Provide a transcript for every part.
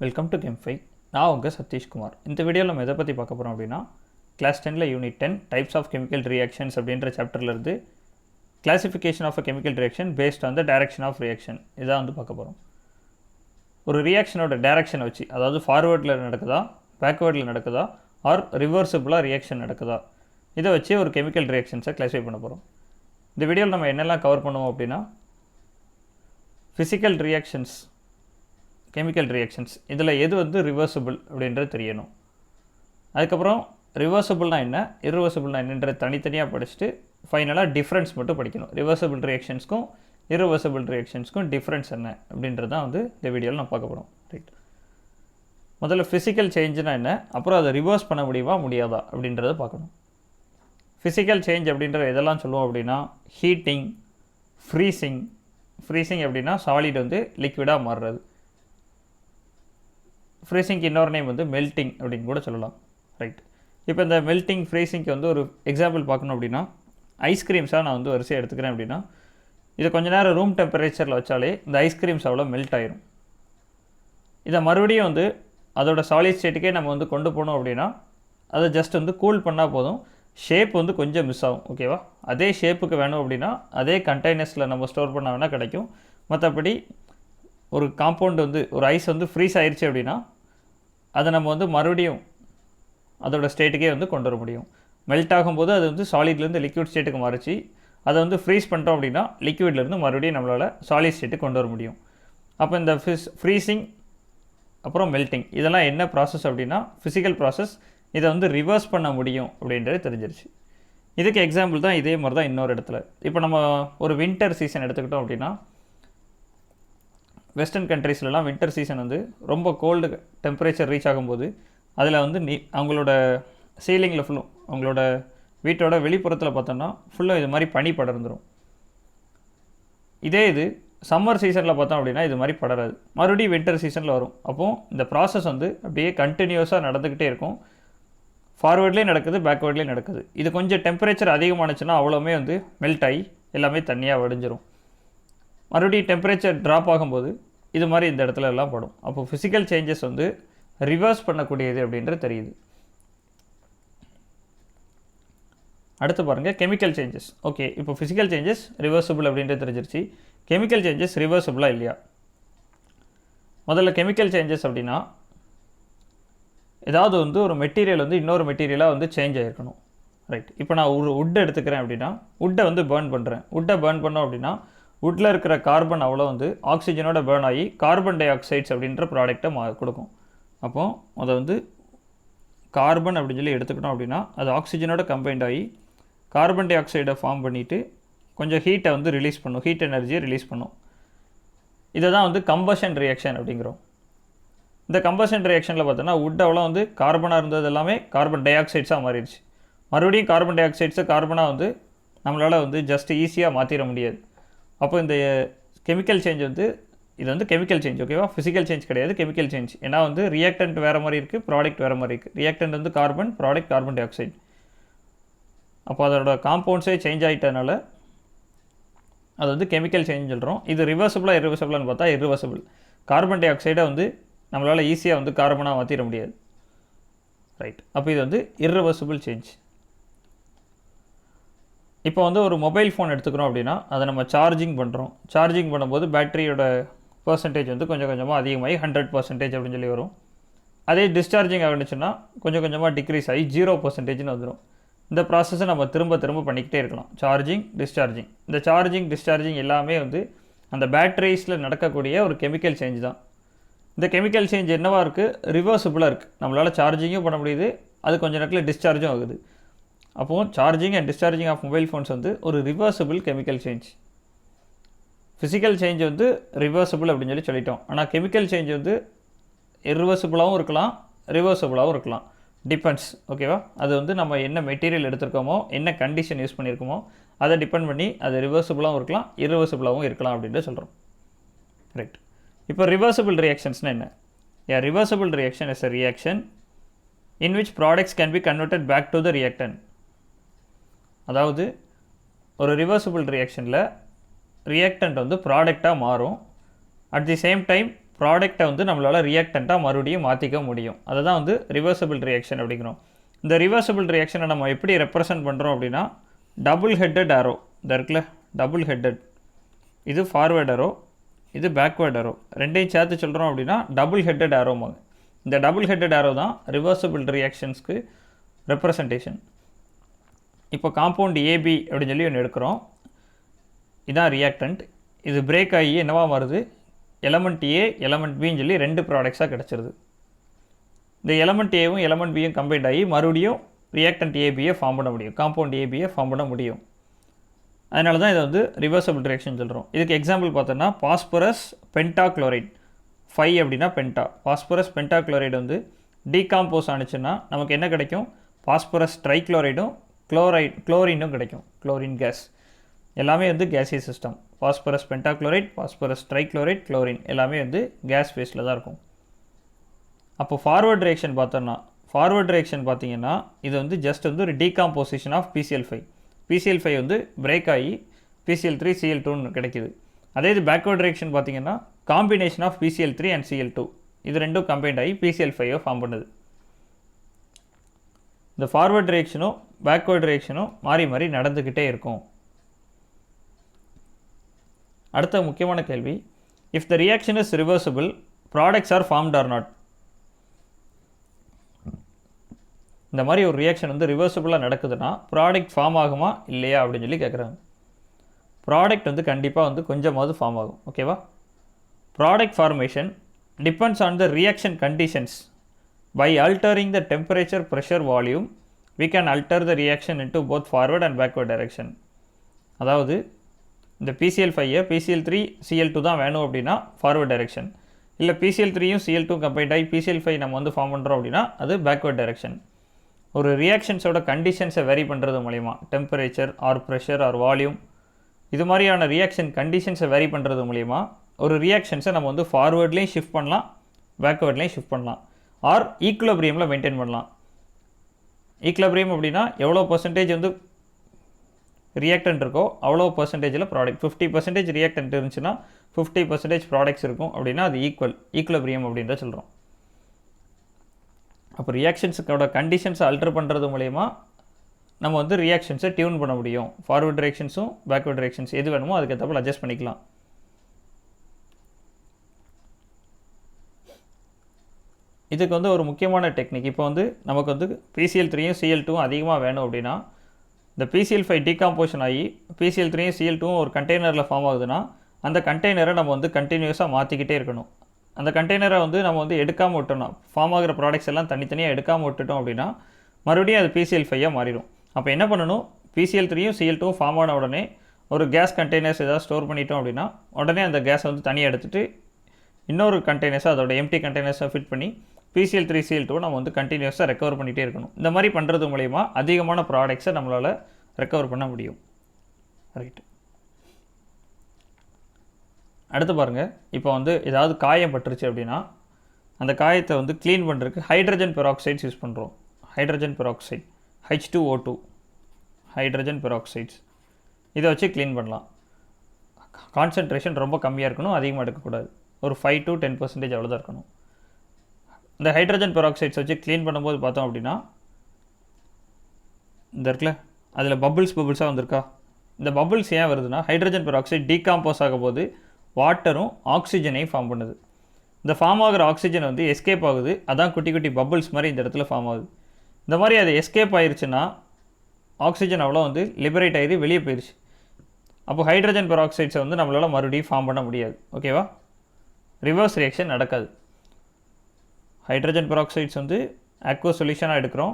Welcome to கெம்ஃபை. நான் உங்கள் சதீஷ்குமார். இந்த வீடியோவில் நம்ம எதை பற்றி பார்க்க போகிறோம் அப்படின்னா, கிளாஸ் 10ல் unit 10 types of chemical reactions அப்படின்ற சாப்டர்லேருந்து classification of a chemical reaction based on the direction of reaction இதான் வந்து பார்க்க போகிறோம். ஒரு ரியாக்ஷனோட டைரக்ஷனை வச்சு, அதாவது ஃபார்வேர்டில் நடக்குதா, பேக்வேர்டில் நடக்குதா, ஆர் ரிவர்சிபிளாக ரியாக்ஷன் நடக்குதா, இதை வச்சு ஒரு கெமிக்கல் ரியாக்ஷன்ஸை கிளாஸிஃபை பண்ண போகிறோம். இந்த வீடியோவில் நம்ம என்னெல்லாம் கவர் பண்ணுவோம் அப்படின்னா, ஃபிசிக்கல் ரியாக்ஷன்ஸ், கெமிக்கல் ரியாக்ஷன்ஸ், இதில் எது வந்து ரிவர்சிபிள் அப்படின்றது தெரியணும். அதுக்கப்புறம் ரிவர்சிபிள்னா என்ன, இரிவர்சிபிள்னா என்னன்றது தனித்தனியாக படிச்சுட்டு ஃபைனலாக டிஃப்ரென்ஸ் மட்டும் படிக்கணும். ரிவர்சிபிள் ரியாக்ஷன்ஸ்க்கும் இரிவர்சிபிள் ரியாக்ஷன்ஸ்க்கும் டிஃப்ரென்ஸ் என்ன அப்படின்றது தான் வந்து இந்த வீடியோவில் நான் பார்க்க போகிறோம். ரைட், முதல்ல ஃபிசிக்கல் சேஞ்சுனா என்ன, அப்புறம் அதை ரிவர்ஸ் பண்ண முடியுமா முடியாதா அப்படின்றத பார்க்கணும். ஃபிசிக்கல் சேஞ்ச் அப்படின்ற எதெல்லாம் சொல்லுவோம் அப்படின்னா, ஹீட்டிங், ஃப்ரீசிங். ஃப்ரீசிங் அப்படின்னா சாலிட் வந்து லிக்விடாக மாறுறது. ஃப்ரீசிங்க்கு இன்னொரு நேம் வந்து மெல்ட்டிங் அப்படின்னு கூட சொல்லலாம். ரைட், இப்போ இந்த மெல்ட்டிங் ஃப்ரீசிங்க்கு வந்து ஒரு எக்ஸாம்பிள் பார்க்கணும் அப்படின்னா, ஐஸ்கிரீம்ஸாக நான் வந்து வரிசையாக எடுத்துக்கிறேன் அப்படின்னா, இதை கொஞ்ச நேரம் ரூம் டெம்பரேச்சரில் வச்சாலே இந்த ஐஸ்கிரீம்ஸ் அவ்வளோ மெல்ட் ஆயிரும். இதை மறுபடியும் வந்து அதோட சாலிட் ஸ்டேட்டுக்கே நம்ம வந்து கொண்டு போனோம் அப்படின்னா, அதை ஜஸ்ட் வந்து கூல் பண்ணால் போதும், ஷேப் வந்து கொஞ்சம் மிஸ் ஆகும். ஓகேவா, அதே ஷேப்புக்கு வேணும் அப்படின்னா அதே கண்டெய்னர்ஸில் நம்ம ஸ்டோர் பண்ண வேணால் கிடைக்கும். மற்றபடி ஒரு காம்பவுண்ட் வந்து ஒரு ஐஸ் வந்து ஃப்ரீஸ் ஆயிடுச்சு அப்படின்னா அதை நம்ம வந்து மறுபடியும் அதோட ஸ்டேட்டுக்கே வந்து கொண்டு வர முடியும். மெல்ட் ஆகும்போது அது வந்து சாலிட்லேருந்து லிக்விட் ஸ்டேட்டுக்கு மாறிச்சு, அதை வந்து ஃப்ரீஸ் பண்ணிட்டோம் அப்படின்னா லிக்விட்லேருந்து மறுபடியும் நம்மளால் சாலிட் ஸ்டேட்டுக்கு கொண்டு வர முடியும். அப்போ இந்த ஃப்ரீசிங் அப்புறம் மெல்ட்டிங் இதெல்லாம் என்ன ப்ராசஸ் அப்படின்னா ஃபிசிக்கல் ப்ராசஸ். இதை வந்து ரிவர்ஸ் பண்ண முடியும் அப்படின்றது தெரிஞ்சிருச்சு. இதுக்கு எக்ஸாம்பிள் தான் இதே மாதிரி தான் இன்னொரு இடத்துல. இப்போ நம்ம ஒரு வின்டர் சீசன் எடுத்துக்கிட்டோம் அப்படின்னா, வெஸ்டர்ன் கண்ட்ரீஸ்லலாம் வின்டர் சீசன் வந்து ரொம்ப கோல்டு டெம்பரேச்சர் ரீச் ஆகும்போது அதில் வந்து அவங்களோட சீலிங்கில் ஃபுல்லும், அவங்களோட வீட்டோட வெளிப்புறத்தில் பார்த்தோன்னா ஃபுல்லாக இது மாதிரி பனி படர்ந்துடும். இதே இது சம்மர் சீசனில் பார்த்தோம் அப்படின்னா இது மாதிரி படராது, மறுபடியும் வின்டர் சீசனில் வரும். அப்போது இந்த ப்ராசஸ் வந்து அப்படியே கண்டினியூஸாக நடந்துக்கிட்டே இருக்கும். ஃபார்வேர்ட்லேயும் நடக்குது, பேக்வேர்ட்லேயும் நடக்குது. இது கொஞ்சம் டெம்பரேச்சர் அதிகமானுச்சுன்னா அவ்வளோமே வந்து மெல்ட் ஆகி எல்லாமே தண்ணியாக வடிஞ்சிரும். மறுபடியும் டெம்பரேச்சர் ட்ராப் ஆகும்போது இது மாதிரி இந்த இடத்துல எல்லாம் படும். அப்போது ஃபிசிக்கல் சேஞ்சஸ் வந்து ரிவர்ஸ் பண்ணக்கூடியது அப்படின்றது தெரியுது. அடுத்து பாருங்கள் கெமிக்கல் சேஞ்சஸ். ஓகே, இப்போ ஃபிசிக்கல் சேஞ்சஸ் ரிவர்சிபிள் அப்படின்றது தெரிஞ்சிருச்சு. கெமிக்கல் சேஞ்சஸ் ரிவர்சிபிளாக இல்லையா? முதல்ல கெமிக்கல் சேஞ்சஸ் அப்படின்னா ஏதாவது வந்து ஒரு மெட்டீரியல் வந்து இன்னொரு மெட்டீரியலாக வந்து சேஞ்ச் ஆகிருக்கணும். ரைட், இப்போ நான் ஒரு வுட் எடுத்துக்கிறேன் அப்படின்னா, வுட்டை வந்து பேர்ன் பண்ணுறேன். வுட்டை பேர்ன் பண்ணோம் அப்படின்னா வுட்டில் இருக்கிற கார்பன் அவ்வளோ வந்து ஆக்சிஜனோட பேர்ன் ஆகி கார்பன் டை ஆக்சைட்ஸ் அப்படின்ற ப்ராடக்டை கொடுக்கும். அப்போது அதை வந்து கார்பன் அப்படின்னு சொல்லி எடுத்துக்கிட்டோம் அப்படின்னா அது ஆக்சிஜனோட கம்பைண்ட் ஆகி கார்பன் டை ஆக்சைடை ஃபார்ம் பண்ணிவிட்டு கொஞ்சம் ஹீட்டை வந்து ரிலீஸ் பண்ணும், ஹீட் எனர்ஜியை ரிலீஸ் பண்ணும். இதை தான் வந்து கம்பஷன் ரியாக்ஷன் அப்படிங்கிறோம். இந்த கம்பஷன் ரியாக்ஷனில் பார்த்தோன்னா வுட் அவ்வளோ வந்து கார்பனாக இருந்தது எல்லாமே கார்பன் டை ஆக்சைட்ஸாக மாறிடுச்சு. மறுபடியும் கார்பன் டை ஆக்சைட்ஸை கார்பனாக வந்து நம்மளால் வந்து ஜஸ்ட் ஈஸியாக மாற்றிட முடியாது. அப்போ இந்த கெமிக்கல் சேஞ்ச் வந்து இது வந்து கெமிக்கல் சேஞ்ச். ஓகேவா, ஃபிசிக்கல் சேஞ்ச் கிடையாது, கெமிக்கல் சேஞ்ச். ஏன்னா வந்து ரியாக்டன்ட் வேறு மாதிரி இருக்குது, ப்ராடக்ட் வேறு மாதிரி இருக்குது. ரியாக்டன்ட் வந்து carbon, product carbon di oxide. அப்போ அதோட காம்பவுண்ட்ஸே சேஞ்ச் ஆகிட்டனால அது வந்து கெமிக்கல் சேஞ்ச் சொல்கிறோம். இது ரிவர்சிபிளாக இரிவர்சிபிளான்னு பார்த்தா இரிவர்சிபிள். கார்பன் டை ஆக்சைடை வந்து நம்மளால் ஈஸியாக வந்து கார்பனாக மாற்றிட முடியாது. ரைட், அப்போ இது வந்து இர்ரிவர்சிபிள் சேஞ்ச். இப்போ வந்து ஒரு மொபைல் ஃபோன் எடுத்துக்கிறோம் அப்படின்னா அதை நம்ம சார்ஜிங் பண்ணுறோம். சார்ஜிங் பண்ணும்போது பேட்டரியோட பர்சன்டேஜ் வந்து கொஞ்சம் கொஞ்சமாக அதிகமாகி 100% அப்படின்னு சொல்லி வரும். அதே டிஸ்சார்ஜிங் ஆகிடுச்சுன்னா கொஞ்சம் கொஞ்சமாக டிக்ரீஸ் ஆகி 0%ன்னு வந்துடும். இந்த ப்ராசஸை நம்ம திரும்ப திரும்ப பண்ணிக்கிட்டே இருக்கலாம். Charging, discharging. இந்த சார்ஜிங், டிஸ்சார்ஜிங் எல்லாமே வந்து அந்த பேட்டரிஸில் நடக்கக்கூடிய ஒரு கெமிக்கல் சேஞ்ச் தான். இந்த கெமிக்கல் சேஞ்ச் என்னவாக இருக்குது, ரிவர்சிபிளாக இருக்குது. நம்மளால் சார்ஜிங்கும் பண்ண முடியுது, அது கொஞ்சம் நேரத்தில் டிஸ்சார்ஜும் ஆகுது. அப்போது charging and discharging of mobile phones வந்து ஒரு reversible chemical change. Physical change வந்து ரிவர்சிபிள் அப்படின்னு சொல்லி சொல்லிட்டோம். ஆனால் கெமிக்கல் சேஞ்ச் வந்து இர்ரிவர்சிபிளாகவும் இருக்கலாம், ரிவர்சிபிளாகவும் இருக்கலாம். டிபெண்ட்ஸ். ஓகேவா, அது வந்து நம்ம என்ன மெட்டீரியல் எடுத்துருக்கோமோ, என்ன கண்டிஷன் யூஸ் பண்ணியிருக்கோமோ அதை டிபெண்ட் பண்ணி அது ரிவர்சிபிளாகவும் இருக்கலாம், இர்ரிவர்சிபிளாகவும் இருக்கலாம் அப்படின்ட்டு சொல்கிறோம். ரைட், இப்போ ரிவர்சிபிள் ரியாக்ஷன்ஸ்னால் என்ன? A reversible reaction is a reaction in which products can be converted back to the reactant. அதாவது ஒரு ரிவர்சிபிள் ரியாக்ஷனில் ரியாக்டன்ட் வந்து ப்ராடக்டாக மாறும். அட் தி சேம் டைம் ப்ராடக்ட்டை வந்து நம்மளால் ரியாக்டண்ட்டாக மறுபடியும் மாற்றிக்க முடியும். அதை தான் வந்து ரிவர்சபிள் ரியாக்ஷன் அப்படிங்கிறோம். இந்த ரிவர்சபிள் ரியாக்ஷனை நம்ம எப்படி ரெப்ரசன்ட் பண்ணுறோம் அப்படின்னா, டபுள் ஹெட்டட் ஆரோ இந்த இருக்குல்ல, டபுள் ஹெட்டட், இது ஃபார்வேர்ட் ஆரோ, இது பேக்வேர்ட் ஆரோ, ரெண்டையும் சேர்த்து சொல்கிறோம் அப்படின்னா டபுள் ஹெட்டட் ஆரோமாங்க. இந்த டபுள் ஹெட்டட் ஆரோ தான் ரிவர்சபிள் ரியாக்ஷன்ஸ்க்கு ரெப்ரசன்டேஷன். இப்போ காம்பவுண்ட் ஏபி அப்படின்னு சொல்லி ஒன்று எடுக்கிறோம். இதான் ரியாக்டன்ட். இது பிரேக் ஆகி என்னவா மாறுது, எலமெண்ட் ஏ எலமெண்ட் பின்னு சொல்லி 2 ப்ராடக்ட்ஸாக கிடச்சிருது. இந்த எலமெண்ட் ஏவும் எலமெண்ட் பியும் கம்பைண்ட் ஆகி மறுபடியும் ரியாக்டன்ட் ஏபியை ஃபார்ம் பண்ண முடியும், காம்பவுண்ட் ஏபியை ஃபார்ம் பண்ண முடியும். அதனால தான் இதை வந்து ரிவர்சபிள் ரியாக்ஷன் சொல்கிறோம். இதுக்கு எக்ஸாம்பிள் பார்த்தோன்னா பாஸ்பரஸ் பென்டாக்ளோரைட், 5 அப்படின்னா பென்டா, பாஸ்பரஸ் பென்டாக்ளோரைடு வந்து டீகாம்போஸ் ஆனிச்சுன்னா நமக்கு என்ன கிடைக்கும், பாஸ்பரஸ் ட்ரைக்ளோரைடும் குளோரினும் கிடைக்கும், குளோரின் கேஸ். எல்லாமே வந்து gaseous system. Phosphorus pentachloride, phosphorus trichloride, chlorine எல்லாமே வந்து கேஸ் ஃபேஸில் தான் இருக்கும். அப்போ ஃபார்வர்ட் ரியாக்ஷன் பார்த்தோன்னா, ஃபார்வர்ட் ரியாக்ஷன் பார்த்தீங்கன்னா இது வந்து ஜஸ்ட் வந்து ஒரு டீகாம்போசிஷன் ஆஃப் PCl5. PCl5 வந்து பிரேக் ஆகி PCl3 Cl2ன்னு கிடைக்குது. அதே இது பேக்வர்ட் ரியாக்ஷன் பார்த்தீங்கன்னா combination of PCl3 and Cl2, இது ரெண்டும் கம்பைண்ட் ஆகி PCl5 ஃபார்ம் பண்ணுது. இந்த ஃபார்வர்ட் ரியாக்ஷனும் பேக்வர்ட் ரியாக்ஷனும் மாறி மாறி நடந்துக்கிட்டே இருக்கும். அடுத்த முக்கியமான கேள்வி, if the reaction is reversible, products are formed or not. இந்த மாதிரி ஒரு ரியாக்ஷன் வந்து ரிவர்சபிளாக நடக்குதுன்னா ப்ராடக்ட் ஃபார்ம் ஆகுமா இல்லையா அப்படின்னு சொல்லி கேட்குறாங்க. ப்ராடக்ட் வந்து கண்டிப்பாக வந்து கொஞ்சமாவது ஃபார்ம் ஆகும். ஓகேவா? Product formation depends on the reaction conditions. By altering the temperature, pressure, volume, we can alter the reaction into both forward and backward direction. அதாவது இந்த PCl5 PCl3 Cl2 தான் வேணும் அப்படின்னா ஃபார்வர்ட் டைரெக்ஷன், இல்லை PCl3யும் Cl2 கம்பைண்ட் ஆகி PCl5 நம்ம வந்து form பண்ணுறோம் அப்படின்னா அது பேக்வர்ட் டைரெக்ஷன். ஒரு ரியாக்ஷன்ஸோட கண்டிஷன்ஸை வெரி பண்ணுறது மூலிமா, temperature or pressure or volume, இது மாதிரியான ரியாக்ஷன் கண்டிஷன்ஸை வெரி பண்ணுறது மூலிமா ஒரு ரியாக்ஷன்ஸை நம்ம வந்து ஃபார்வேர்ட்லேயும் ஷிஃப்ட் பண்ணலாம், பேக்வேர்ட்லேயும் ஷிஃப்ட் பண்ணலாம், ஆர் ஈக்குலிபிரியமில் மெயின்டைன் பண்ணலாம். ஈக்குலிபிரியம் அப்படின்னா எவ்வளோ பர்சன்டேஜ் வந்து ரியாக்டன்ட் இருக்கோ அவ்வளோ பர்சன்டேஜில் ப்ராடக்ட், 50% ரியாக்டன்ட் இருந்துச்சுன்னா 50% ப்ராடக்ட்ஸ் இருக்கும் அப்படின்னா அது ஈக்குலிபிரியம் அப்படின்ற சொல்கிறோம். அப்போ ரியாக்ஷன்ஸுக்கோட கண்டிஷன்ஸை அல்டர் பண்ணுறது மூலயமா நம்ம வந்து ரியாக்ஷன்ஸை டியூன் பண்ண முடியும். ஃபார்வர்ட் ரியாக்ஷன்ஸும் பேக்வர்ட் ரியாக்ஷன்ஸ் எது வேணுமோ அதுக்கேற்றப்போ அட்ஜஸ்ட் பண்ணிக்கலாம். இதுக்கு வந்து ஒரு முக்கியமான டெக்னிக், இப்போ வந்து நமக்கு வந்து PCl3யும் Cl2வும் அதிகமாக வேணும் அப்படின்னா, இந்த PCl5 டீகாம்போஷன் ஆகி PCl3யும் Cl2வும் ஒரு கண்டெய்னரில் ஃபார்ம் ஆகுதுன்னா அந்த கண்டெய்னரை நம்ம வந்து கண்டினியூஸாக மாற்றிக்கிட்டே இருக்கணும். அந்த கண்டெய்னரை வந்து நம்ம வந்து எடுக்காமல் விட்டோம்னா, ஃபார்ம் ஆகிற ப்ராடக்ட்ஸ் எல்லாம் தனித்தனியாக எடுக்காமல் விட்டுட்டோம் அப்படின்னா மறுபடியும் அது PCl5 மாறிடும். அப்போ என்ன பண்ணணும், PCl3யும் Cl2வும் ஃபார்ம் ஆன உடனே ஒரு கேஸ் கண்டெய்னர்ஸ் ஏதாவது ஸ்டோர் பண்ணிட்டோம் அப்படின்னா உடனே அந்த கேஸை வந்து தனியாக எடுத்துகிட்டு இன்னொரு கண்டெய்னர்ஸை அதோட எம்டி கண்டெய்னர்ஸை ஃபிட் பண்ணி PCl3 Cl2 நம்ம வந்து கண்டினியூஸாக ரெக்கவர் பண்ணிகிட்டே இருக்கணும். இந்த மாதிரி பண்ணுறது மூலயமா அதிகமான ப்ராடக்ட்ஸை நம்மளால் ரெக்கவர் பண்ண முடியும். ரைட்டு, அடுத்து பாருங்கள், இப்போ வந்து ஏதாவது காயம் பட்டுருச்சு அப்படின்னா அந்த காயத்தை வந்து க்ளீன் பண்ணுறதுக்கு ஹைட்ரஜன் பெராக்சைட்ஸ் யூஸ் பண்ணுறோம். Hydrogen peroxide H2O2, hydrogen peroxides, இதை வச்சு க்ளீன் பண்ணலாம். கான்சன்ட்ரேஷன் ரொம்ப கம்மியாக இருக்கணும், அதிகமாக எடுக்கக்கூடாது, ஒரு 5 to 10% அவ்வளோதான் இருக்கணும். இந்த ஹைட்ரஜன் பெராக்சைட்ஸ் வச்சு க்ளீன் பண்ணும்போது பார்த்தோம் அப்படின்னா இந்த இருக்குல்ல அதில் பபுள்ஸாக வந்திருக்கா, இந்த பபுள்ஸ் ஏன் வருதுன்னா ஹைட்ரஜன் பெராக்சைடு டீகாம்போஸ் ஆகும்போது வாட்டரும் ஆக்சிஜனையும் ஃபார்ம் பண்ணுது. இந்த ஃபார்ம் ஆகிற ஆக்சிஜன் வந்து எஸ்கேப் ஆகுது, அதான் குட்டி குட்டி பபுள்ஸ் மாதிரி இந்த இடத்துல ஃபார்ம் ஆகுது. இந்த மாதிரி அது எஸ்கேப் ஆயிடுச்சுன்னா ஆக்சிஜன் அவ்வளோ வந்து லிபரேட் ஆகி வெளியே போயிடுச்சு. அப்போ ஹைட்ரஜன் பெராக்சைட்ஸை வந்து நம்மளால் மறுபடியும் ஃபார்ம் பண்ண முடியாது. ஓகேவா? ரிவர்ஸ் ரியாக்ஷன் நடக்காது. ஹைட்ரஜன் பெராக்சைட்ஸ் வந்து அக்வா சொல்யூஷனாக எடுக்கிறோம்,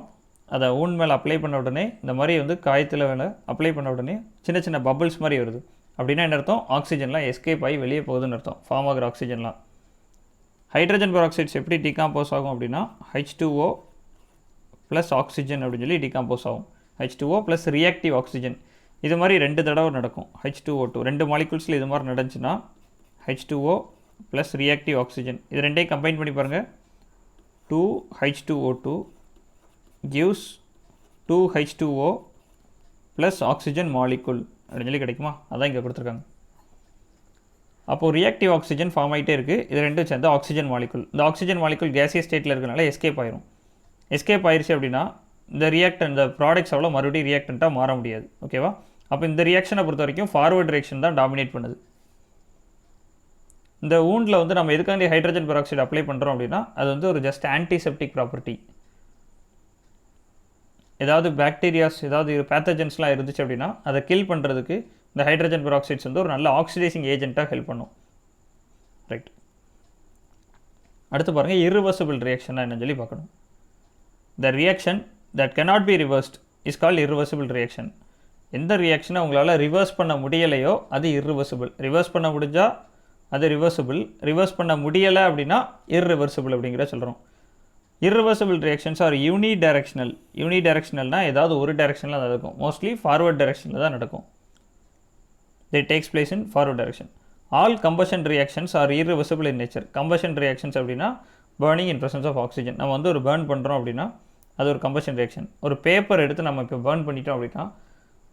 அதை ஊன் மேலே அப்ளை பண்ண உடனே இந்த மாதிரி வந்து காயத்தில் மேலே அப்ளை பண்ண உடனே சின்ன சின்ன பபுள்ஸ் மாதிரி வருது. அப்படின்னா என்ன அர்த்தம், ஆக்சிஜன்லாம் எஸ்கேப் ஆகி வெளியே போகுதுன்னு அர்த்தம், ஃபார்ம் ஆகிற ஆக்சிஜன்லாம். ஹைட்ரஜன் பெராக்சைட்ஸ் எப்படி டீகாம்போஸ் ஆகும் அப்படின்னா H2O ப்ளஸ் ஆக்சிஜன் அப்படின்னு சொல்லி டீகாம்போஸ் ஆகும். H2O ப்ளஸ் ரியாக்டிவ் ஆக்சிஜன், இது மாதிரி 2 தடவை நடக்கும். H2O2 2 மாலிகுல்ஸில் இது மாதிரி நடந்துச்சுன்னா H2O ப்ளஸ் ரியாக்டிவ் ஆக்சிஜன், இது ரெண்டையும் கம்பைன் பண்ணி பாருங்கள். 2H2O2 gives 2H2O plus oxygen molecule அப்படின்னு சொல்லி கிடைக்குமா, அதான் இங்கே கொடுத்துருக்காங்க. அப்போது ரியாக்டிவ் ஆக்சிஜன் ஃபார்ம் ஆகிட்டே இருக்குது. இது ரெண்டும் சேர்ந்து ஆக்சிஜன் மாலிகுல். இந்த ஆக்சிஜன் மாலிகுல் கேசியஸ் ஸ்டேட்டில் இருக்கிறனால எஸ்கேப் ஆயிரும். எஸ்கேப் ஆயிடுச்சு அப்படின்னா இந்த ரியாக்டன் இந்த ப்ராடக்ட்ஸ் அவ்வளோ மறுபடியும் ரியாக்டண்ட்டாக மாற முடியாது. ஓகேவா? அப்போ இந்த ரியாக்ஷனை பொறுத்த வரைக்கும் ஃபார்வர்ட் ரியாக்ஷன் தான் டாமினேட் பண்ணுது. இந்த ஊண்டில் வந்து நம்ம எதுக்காண்டி ஹைட்ரஜன் பெராக்சைடு அப்ளை பண்ணுறோம் அப்படின்னா அது வந்து ஒரு ஜஸ்ட் ஆன்டிசெப்டிக் ப்ராப்பர்ட்டி. ஏதாவது பாக்டீரியாஸ் ஏதாவது பேத்தஜன்ஸ்லாம் இருந்துச்சு அப்படின்னா அதை கில் பண்ணுறதுக்கு இந்த ஹைட்ரஜன் பெராக்சைட்ஸ் வந்து ஒரு நல்ல ஆக்சிடைசிங் ஏஜென்ட்டாக ஹெல்ப் பண்ணும். ரைட். அடுத்து பாருங்கள், irreversible ரியாக்ஷனாக என்னன்னு சொல்லி பார்க்கணும். The reaction that cannot be reversed is called irreversible reaction. எந்த ரியாக்ஷனை உங்களால் ரிவர்ஸ் பண்ண முடியலையோ அது irreversible. ரிவர்ஸ் பண்ண முடிஞ்சால் அது ரிவர்சிபிள், ரிவர்ஸ் பண்ண முடியலை அப்படின்னா irreversible அப்படிங்கிற சொல்கிறோம். irreversible reactions are unidirectional. யூனிடைரக்ஷனல்னால் ஏதாவது ஒரு டைரெக்ஷனில் தான் நடக்கும். மோஸ்ட்லி ஃபார்வர்ட் டைரெக்ஷனில் தான் நடக்கும். they takes place in forward direction. All combustion reactions are irreversible in nature. combustion reactions அப்படின்னா burning in presence of oxygen. நம்ம வந்து ஒரு burn பண்ணுறோம் அப்படின்னா அது ஒரு combustion reaction. ஒரு பேப்பர் எடுத்து நம்ம இப்போ burn பண்ணிட்டோம் அப்படின்னா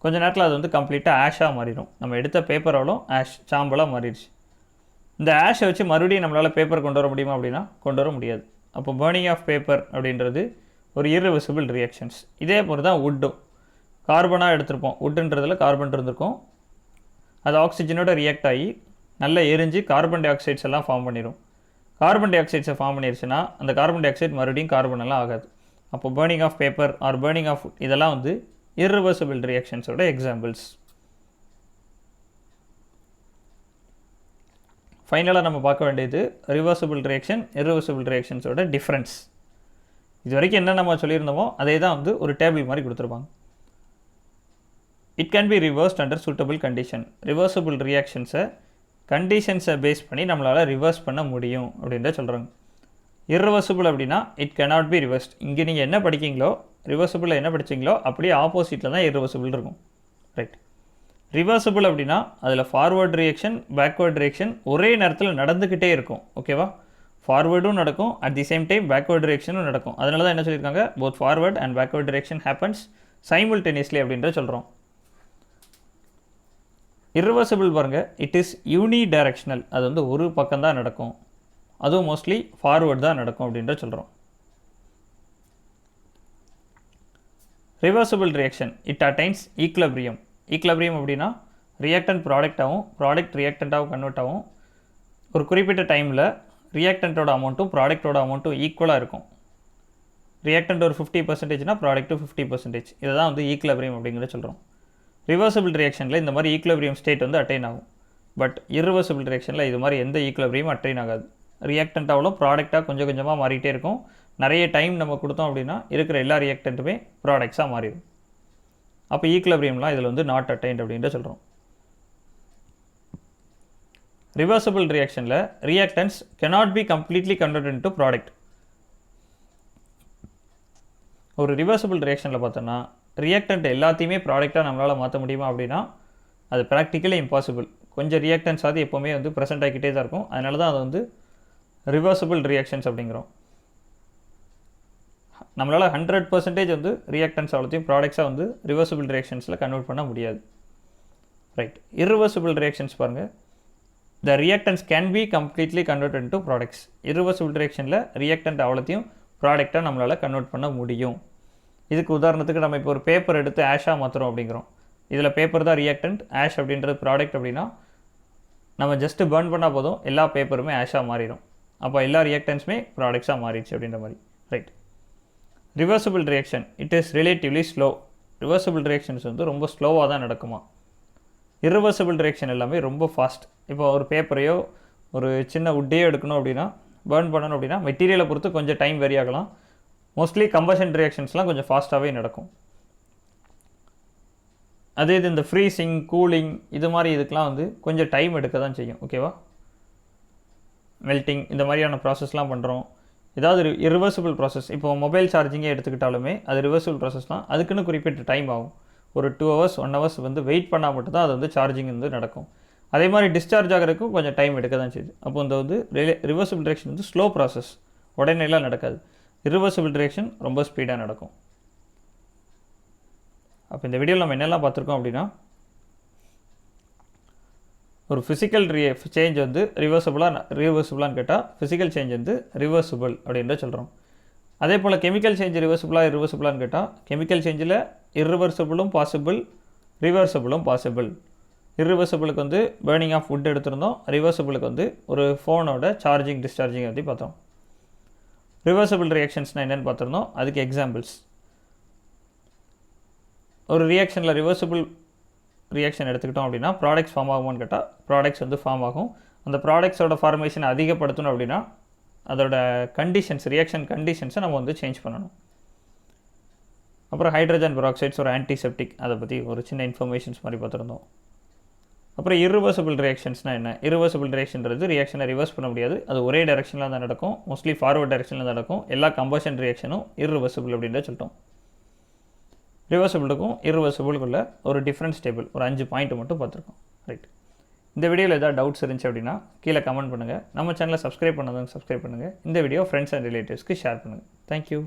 கொஞ்ச நேரத்தில் அது வந்து கம்ப்ளீட்டாக ஆஷாக மாறிடும். நம்ம எடுத்த பேப்பராலும் ஆஷ் சாம்பலாக மாறிடுச்சு. இந்த ஆஷை வச்சு மறுபடியும் நம்மளால் பேப்பர் கொண்டு வர முடியுமா அப்படின்னா கொண்டு வர முடியாது. அப்போ burning ஆஃப் பேப்பர் அப்படின்றது ஒரு irreversible reactions. இதே போல் தான் வுட்டும் கார்பனாக எடுத்திருப்போம். வுட்டுன்றதில் கார்பன் இருந்திருக்கும். அது ஆக்சிஜனோட ரியாக்ட் ஆகி நல்லா எரிஞ்சு கார்பன் டை ஆக்சைட்ஸ் எல்லாம் ஃபார்ம் பண்ணிடும். கார்பன் டை ஆக்சைட்ஸை ஃபார்ம் பண்ணிடுச்சுன்னா அந்த கார்பன் டை ஆக்சைடு மறுபடியும் கார்பன் எல்லாம் ஆகாது. அப்போ burning of paper or burning of இதெல்லாம் வந்து irreversible reactionsோட எக்ஸாம்பிள்ஸ். ஃபைனலாக நம்ம பார்க்க வேண்டியது ரிவர்சிபிள் ரியாக்ஷன் irreversible reactionsோட டிஃப்ரென்ஸ். இது வரைக்கும் என்ன நம்ம சொல்லியிருந்தோமோ அதே தான் வந்து ஒரு டேபிள் மாதிரி கொடுத்துருப்பாங்க. It can be reversed under suitable condition. Reversible ரியாக்ஷன்ஸை கண்டிஷன்ஸை பேஸ் பண்ணி நம்மளால் ரிவர்ஸ் பண்ண முடியும் அப்படின்ற சொல்கிறாங்க. irreversible அப்படின்னா இட் கேனாட் பி ரிவர்ஸ்ட். இங்கே நீங்கள் என்ன படிக்கிங்களோ ரிவர்சிபிளில் என்ன படிச்சிங்களோ அப்படியே ஆப்போசிட்டில் தான் irreversible இருக்கும். ரைட். ரிவர்சிபிள் அப்படின்னா அதில் ஃபார்வர்ட் ரியாக்ஷன் பேக்வேர்ட் ரியாக்ஷன் ஒரே நேரத்தில் நடந்துக்கிட்டே இருக்கும். ஓகேவா? ஃபார்வேர்டும் நடக்கும், at the same time backward ரியாக்ஷனும் நடக்கும். அதனால தான் என்ன சொல்லியிருக்காங்க, both forward and backward reaction happens simultaneously அப்படின்ற சொல்கிறோம். irreversible பாருங்க, இட் இஸ் யூனி டைரக்ஷனல். அது வந்து ஒரு பக்கம் தான் நடக்கும், அதுவும் மோஸ்ட்லி ஃபார்வர்ட் தான் நடக்கும் அப்படின்ற சொல்கிறோம். Reversible reaction it attains equilibrium. Equilibrium அப்படின்னா ரியாக்டன்ட் ப்ராடக்டாகவும் ப்ராடக்ட் ரியாக்டண்ட்டாகவும் கன்வெர்ட் ஆகும். ஒரு குறிப்பிட்ட டைமில் ரியாக்டண்ட்டோட அமௌண்ட்டும் ப்ராடக்டோட அமௌண்ட்டும் ஈக்குவலாக இருக்கும். ரியாக்டன்ட் ஒரு 50%னா ப்ராடக்ட்டு 50%. இதை தான் வந்து ஈக்லபிரியம் அப்படிங்கிறத சொல்கிறோம். ரிவர்சிபிள் ரியாக்ஷனில் இந்த மாதிரி ஈக்லபிரியம் ஸ்டேட் வந்து அட்டைன் ஆகும். பட் irreversible ரியாக்ஷனில் இது மாதிரி எந்த ஈக்லபிரியம் அட்டைன் ஆகாது. ரியாக்டண்ட்டாகவும் ப்ராடக்டாக கொஞ்சம் கொஞ்சமாக மாறிட்டே இருக்கும். நிறைய டைம் நம்ம கொடுத்தோம் அப்படின்னா இருக்கிற எல்லா ரியாக்டண்ட்டுமே ப்ராடக்ட்ஸாக மாறிடும். அப்போ ஈக்லபிரியம்லாம் இதில் வந்து நாட் அட்டைன்ட் அப்படின்ட்டு சொல்கிறோம். ரிவர்சிபிள் ரியாக்ஷனில் reactants cannot be completely converted into product. ஒரு ரிவர்சிபிள் ரியாக்ஷனில் பார்த்தோன்னா ரியாக்டன்ட் எல்லாத்தையுமே ப்ராடக்டாக நம்மளால் மாற்ற முடியுமா அப்படின்னா அது ப்ராக்டிக்கலி இம்பாசிபிள். கொஞ்சம் ரியாக்டன்ஸ் அது எப்போவுமே வந்து ப்ரெசென்ட் ஆகிக்கிட்டே தான் இருக்கும். அதனால தான் அது வந்து ரிவர்சிபிள் ரியாக்ஷன்ஸ் அப்படிங்கிறோம். நம்மளால் 100% வந்து ரியாக்டன்ஸ் அவ்வளோத்தையும் ப்ராடக்ட்ஸாக வந்து ரிவர்சிபிள் ரியாக்ஷன்ஸில் கன்வெர்ட் பண்ண முடியாது. ரைட். irreversible ரியாக்ஷன்ஸ் பாருங்கள், the reactants can be completely convert into products. irreversible ரியாக்ஷனில் ரியாக்டன்ட் அவ்வளோத்தையும் ப்ராடக்டாக நம்மளால் கன்வெர்ட் பண்ண முடியும். இதுக்கு உதாரணத்துக்கு நம்ம இப்போ ஒரு பேப்பர் எடுத்து ஆஷாக மாற்றுறோம் அப்படிங்கிறோம். இதில் பேப்பர் தான் ரியாக்டன்ட், ஆஷ் அப்படின்றது ப்ராடக்ட். அப்படின்னா நம்ம ஜஸ்ட்டு பர்ன் பண்ணால் போதும் எல்லா பேப்பருமே ஆஷாக மாறிடும். அப்போ எல்லா ரியாக்டன்ஸுமே ப்ராடக்ட்ஸாக மாறிடுச்சு அப்படின்ற மாதிரி. Right. Reversible reaction it is relatively slow. Reversible reactions வந்து ரொம்ப ஸ்லோவாக தான் நடக்குமா. irreversible ரியாக்ஷன் எல்லாமே ரொம்ப ஃபாஸ்ட். இப்போ ஒரு பேப்பரையோ ஒரு சின்ன வுட்டையோ எடுக்கணும் அப்படின்னா பர்ன் பண்ணணும் அப்படின்னா மெட்டீரியலை பொறுத்து கொஞ்சம் டைம் வெரி ஆகலாம். மோஸ்ட்லி கம்பஷன் ரியாக்ஷன்ஸ்லாம் கொஞ்சம் ஃபாஸ்ட்டாகவே நடக்கும். அதே இது இந்த ஃப்ரீசிங் கூலிங் இது மாதிரி இதுக்கெலாம் வந்து கொஞ்சம் டைம் எடுக்க தான் செய்யும். ஓகேவா? மெல்ட்டிங் இந்த மாதிரியான ப்ராசஸ்லாம் பண்ணுறோம். ஏதாவது irreversible ப்ராசஸ், இப்போ மொபைல் சார்ஜிங்கே எடுத்துக்கிட்டாலுமே அது ரிவர்சிபிள் ப்ராசஸ் தான். அதுக்குன்னு குறிப்பிட்ட டைம் ஆகும். ஒரு 2 hours 1 hours வந்து வெயிட் பண்ணால் மட்டும்தான் அது வந்து சார்ஜிங் வந்து நடக்கும். அதே மாதிரி டிஸ்சார்ஜ் ஆகிறதுக்கும் கொஞ்சம் டைம் எடுக்க தான் செய்யுது. அப்போ இந்த வந்து ரிவர்சிபிள் ரியாக்ஷன் வந்து ஸ்லோ ப்ராசஸ், உடனேலாம் நடக்காது. irreversible ரியாக்ஷன் ரொம்ப ஸ்பீடாக நடக்கும். அப்போ இந்த வீடியோவில் நம்ம என்னெல்லாம் பார்த்துருக்கோம் அப்படின்னா ஒரு ஃபிசிக்கல் சேஞ்ச் வந்து ரிவர்சிபிளான்னு கேட்டால் ஃபிசிக்கல் சேஞ்ச் வந்து ரிவர்சிபிள் அப்படின்ற சொல்கிறோம். அதே போல் கெமிக்கல் சேஞ்ச் ரிவர்சிபிளான்னு கேட்டால் கெமிக்கல் சேஞ்சில் இர்ரிவர்சிபிளும் பாசிபிள், ரிவர்சிபிளும் பாசிபிள். இர்ரிவர்சிபிளுக்கு வந்து பேர்னிங் ஆஃப் வுட் எடுத்திருந்தோம். ரிவர்சிபிளுக்கு வந்து ஒரு ஃபோனோட சார்ஜிங் டிஸ்சார்ஜிங் பற்றி பார்த்தோம். ரிவர்சிபிள் ரியாக்ஷன்ஸ்னால் என்னென்னு பார்த்துருந்தோம். அதுக்கு எக்ஸாம்பிள்ஸ், ஒரு ரியாக்ஷனில் ரிவர்சிபிள் ரியாக்ஷன் எடுத்துக்கிட்டோம் அப்படின்னா ப்ராடக்ட்ஸ் ஃபார்ம் ஆகுமான்னு கேட்டால் ப்ராடக்ட்ஸ் வந்து ஃபார்ம் ஆகும். அந்த ப்ராடக்ட்ஸோட ஃபார்மேஷனை அதிகப்படுத்தணும் அப்படின்னா அதோட ரியாக்ஷன் கண்டிஷன்ஸை நம்ம வந்து சேஞ்ச் பண்ணணும். அப்புறம் ஹைட்ரஜன் பெராக்சைட்ஸ் ஒரு ஆன்டிசெப்டிக், அதை பற்றி ஒரு சின்ன இன்ஃபர்மேஷன்ஸ் மாதிரி பார்த்துருந்தோம். அப்புறம் இர்ரிவர்சிபிள் ரியாக்ஷன்ஸ்னால் என்ன? இர்ரிவர்சிபிள் ரியாக்ஷன்றது ரியாக்ஷனை ரிவர்ஸ் பண்ண முடியாது, அது ஒரே டைரெக்ஷனில் தான் நடக்கும், மோஸ்ட்லி ஃபார்வர்ட் டைரெக்ஷனில் தான் நடக்கும். எல்லா கம்பஷன் ரியாக்ஷனும் இர்ரிவர்சிபிள் அப்படின்னு சொல்லிட்டோம். ரிவர்சிபிளுக்கும் இர்ரிவர்சிபிளுக்குள்ள ஒரு டிஃப்ரென்ஸ் டேபிள் ஒரு 5 பாயிண்ட் மட்டும் பார்த்துருக்கோம். ரைட், இந்த வீடியோவில் ஏதாவது டவுட்ஸ் இருந்துச்சு அப்படின்னா கீழே கமெண்ட் பண்ணுங்கள். நம்ம சேனலை சப்ஸ்கிரைப் பண்ணாதவங்க சப்ஸ்கிரைப் பண்ணுங்கள். இந்த வீடியோ ஃப்ரெண்ட்ஸ் அண்ட் ரிலேட்டிவ்ஸ்க்கு ஷேர் பண்ணுங்கள். தேங்க்யூ.